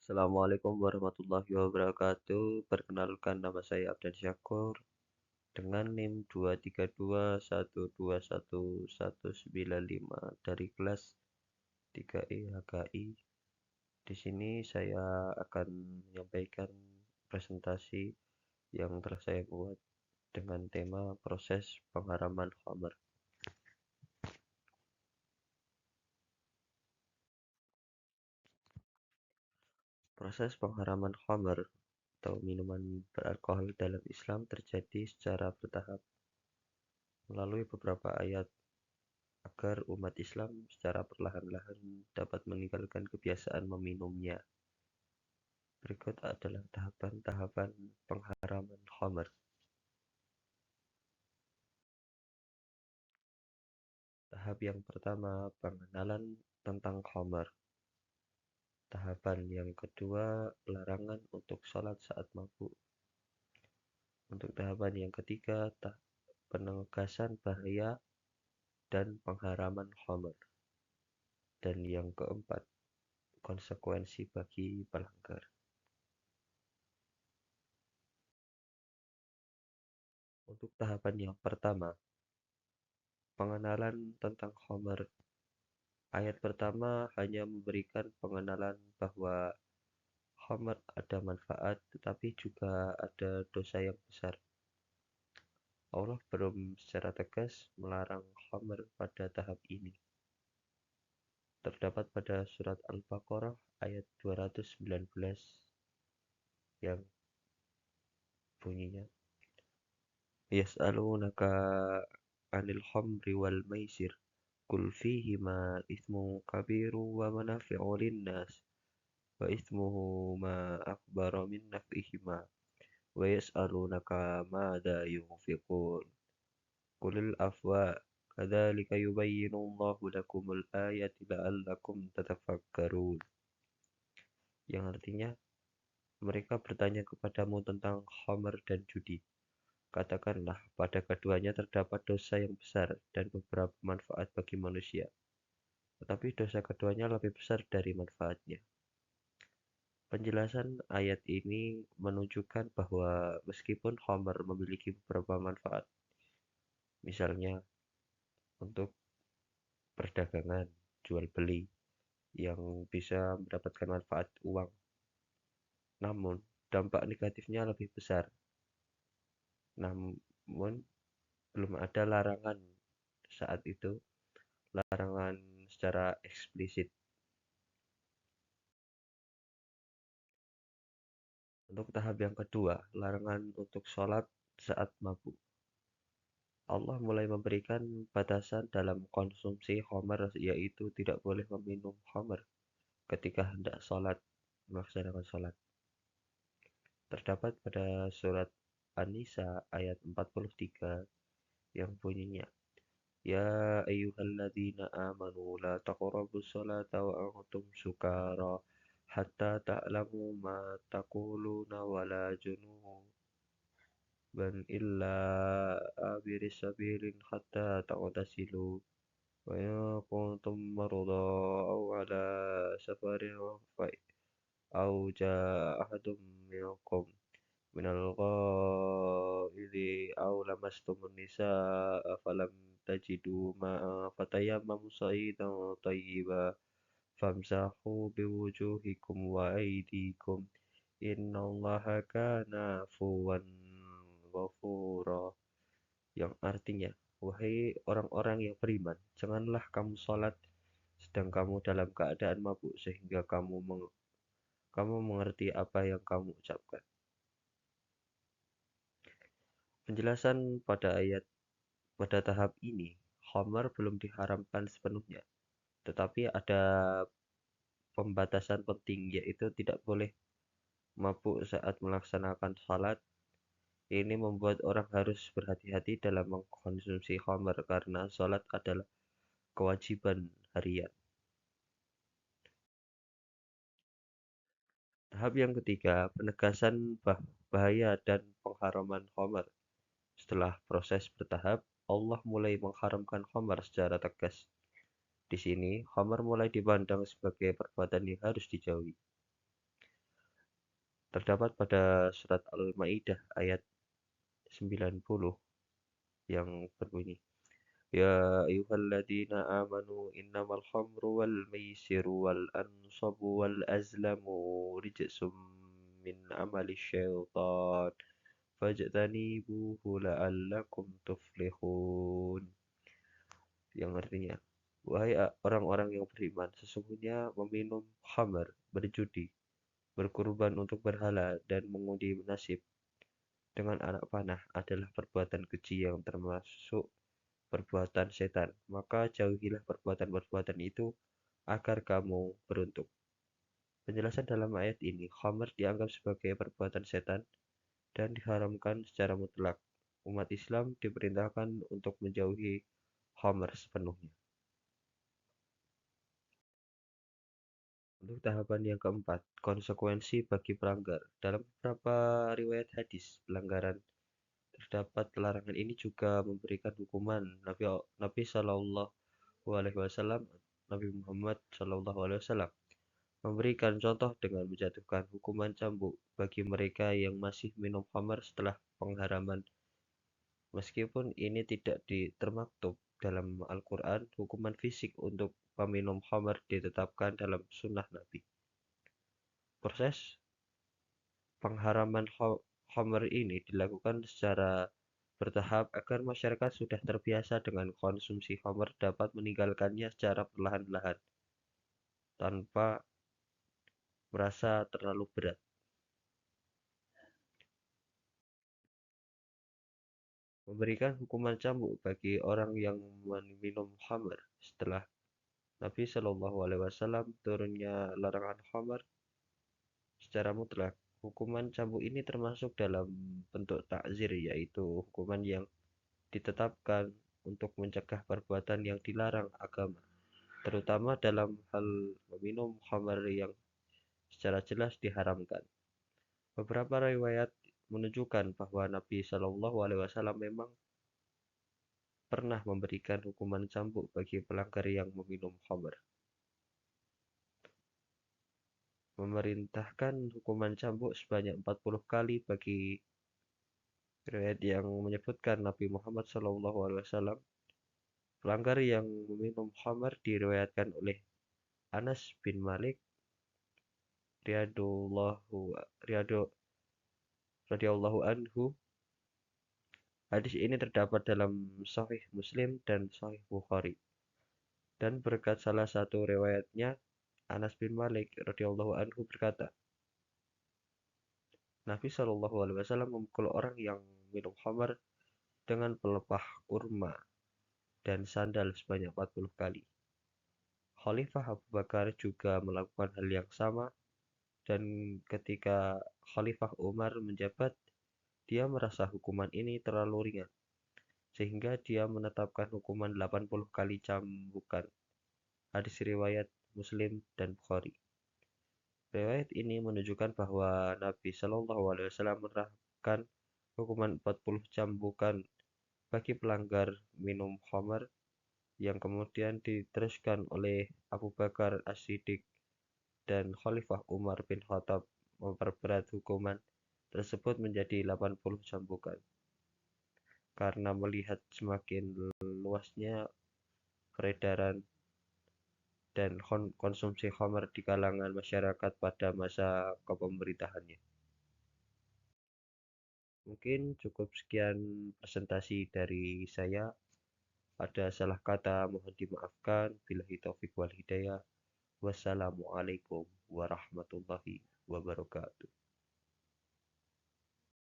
Assalamualaikum warahmatullahi wabarakatuh. Perkenalkan nama saya Abdan Syakur dengan NIM 232121195 dari kelas 3E HKI. Di sini saya akan menyampaikan presentasi yang telah saya buat dengan tema proses pengharaman khamr. Proses pengharaman khamr atau minuman beralkohol dalam Islam terjadi secara bertahap melalui beberapa ayat agar umat Islam secara perlahan-lahan dapat meninggalkan kebiasaan meminumnya. Berikut adalah tahapan-tahapan pengharaman khamr. Tahap yang pertama, pengenalan tentang khamr. Tahapan yang kedua, larangan untuk sholat saat mabuk. Untuk tahapan yang ketiga, penegasan bahaya dan pengharaman khamr. Dan yang keempat, konsekuensi bagi pelanggar. Untuk tahapan yang pertama, pengenalan tentang khamr. Ayat pertama hanya memberikan pengenalan bahwa khamr ada manfaat tetapi juga ada dosa yang besar. Allah belum secara tegas melarang khamr pada tahap ini. Terdapat pada surat Al-Baqarah ayat 219 yang bunyinya Yas'alunaka 'anil khamri wal maisir qul fihima itsmun kabirun wa manafi'u lin-nas wa itsmuhuma akbaru min naf'ihima wa yas'alunaka madza yunfiqun qulil afwa kadzalika yubayyinu Allahu lakumul ayati la'allakum tatafakkarun, yang artinya mereka bertanya kepadamu tentang khamr dan judi. Katakanlah, pada keduanya terdapat dosa yang besar dan beberapa manfaat bagi manusia. Tetapi dosa keduanya lebih besar dari manfaatnya. Penjelasan ayat ini menunjukkan bahwa meskipun khamr memiliki beberapa manfaat, misalnya untuk perdagangan, jual beli, yang bisa mendapatkan manfaat uang, namun dampak negatifnya lebih besar. Namun belum ada larangan saat itu, larangan secara eksplisit. Untuk tahap yang kedua, larangan untuk sholat saat mabuk. Allah mulai memberikan batasan dalam konsumsi khamr, yaitu tidak boleh meminum khamr ketika hendak melaksanakan sholat. Terdapat pada surat An-Nisa ayat 43 yang bunyinya Ya ayyuhalladzina amanu la taqrabus sholata wa antum sukara hatta ta'lamu ma taquluna wa la junuban illa abiris sabilin hatta taghtasilu wa in kuntum marda aw ala safarin fa aw jaa ahadum minkum minal ghaidi aw lamastumun nisaa falam tajidu ma'a fatayammamu sa'idan thayyiban famsahu biwujuhikum wa aydikum innallaha kana afuwan ghafura, yang artinya, wahai orang-orang yang beriman, janganlah kamu sholat sedang kamu dalam keadaan mabuk sehingga kamu mengerti apa yang kamu ucapkan. Penjelasan pada tahap ini, khamr belum diharamkan sepenuhnya, tetapi ada pembatasan penting, yaitu tidak boleh mabuk saat melaksanakan salat. Ini membuat orang harus berhati-hati dalam mengkonsumsi khamr karena salat adalah kewajiban harian. Tahap yang ketiga, penegasan bahaya dan pengharaman khamr. Setelah proses bertahap, Allah mulai mengharamkan khamr secara tegas. Di sini, khamr mulai dipandang sebagai perbuatan yang harus dijauhi. Terdapat pada surat Al-Maidah ayat 90 yang berbunyi, Ya ayyuhalladzina amanu innamal khamru wal maisiru wal ansabu wal azlamu rijsum min amali syaitan fajtanibuhu la'allakum tuflihun. Yang artinya, wahai orang-orang yang beriman, sesungguhnya meminum khamr, berjudi, berkurban untuk berhala, dan mengundi nasib dengan anak panah adalah perbuatan keji yang termasuk perbuatan setan. Maka jauhilah perbuatan-perbuatan itu agar kamu beruntung. Penjelasan dalam ayat ini, khamr dianggap sebagai perbuatan setan dan diharamkan secara mutlak. Umat Islam diperintahkan untuk menjauhi khamr sepenuhnya. Untuk tahapan yang keempat, konsekuensi bagi pelanggar. Dalam beberapa riwayat hadis, pelanggaran terdapat larangan ini juga memberikan hukuman. Nabi Shallallahu Alaihi Wasallam, Nabi Muhammad Shallallahu Alaihi Wasallam memberikan contoh dengan menjatuhkan hukuman cambuk bagi mereka yang masih minum khamar setelah pengharaman. Meskipun ini tidak termaktub dalam Al-Quran, hukuman fisik untuk peminum khamar ditetapkan dalam sunnah Nabi. Proses pengharaman khamr ini dilakukan secara bertahap agar masyarakat sudah terbiasa dengan konsumsi khamr dapat meninggalkannya secara perlahan-lahan tanpa merasa terlalu berat. Memberikan hukuman cambuk bagi orang yang minum khamr setelah Nabi Shallallahu Alaihi Wasallam turunnya larangan khamr secara mutlak. Hukuman cambuk ini termasuk dalam bentuk takzir, yaitu hukuman yang ditetapkan untuk mencegah perbuatan yang dilarang agama, terutama dalam hal meminum khamr yang secara jelas diharamkan. Beberapa riwayat menunjukkan bahwa Nabi Shallallahu Alaihi Wasallam memang pernah memberikan hukuman cambuk bagi pelanggar yang meminum khamr. Memerintahkan hukuman cambuk sebanyak 40 kali bagi riwayat yang menyebutkan Nabi Muhammad SAW. Pelanggar yang meminum khamr diriwayatkan oleh Anas bin Malik radhiyallahu anhu. Hadis ini terdapat dalam Sahih Muslim dan Sahih Bukhari. Dan berkat salah satu riwayatnya, Anas bin Malik radhiyallahu anhu berkata, Nabi Shallallahu Alaihi Wasallam memukul orang yang minum khamar dengan pelepah kurma dan sandal sebanyak 40 kali. Khalifah Abu Bakar juga melakukan hal yang sama, dan ketika Khalifah Umar menjabat, dia merasa hukuman ini terlalu ringan, sehingga dia menetapkan hukuman 80 kali cambukan. Hadis riwayat Muslim dan Bukhari. Riwayat ini menunjukkan bahwa Nabi Shallallahu Alaihi Wasallam menerapkan hukuman 40 cambukan bagi pelanggar minum khamr, yang kemudian diteruskan oleh Abu Bakar As-Siddiq dan Khalifah Umar bin Khattab memperberat hukuman tersebut menjadi 80 cambukan. Karena melihat semakin luasnya peredaran dan konsumsi khamr di kalangan masyarakat pada masa kepemerintahannya. Mungkin cukup sekian presentasi dari saya. Ada salah kata mohon dimaafkan. Billahi taufik wal hidayah. Wassalamualaikum warahmatullahi wabarakatuh.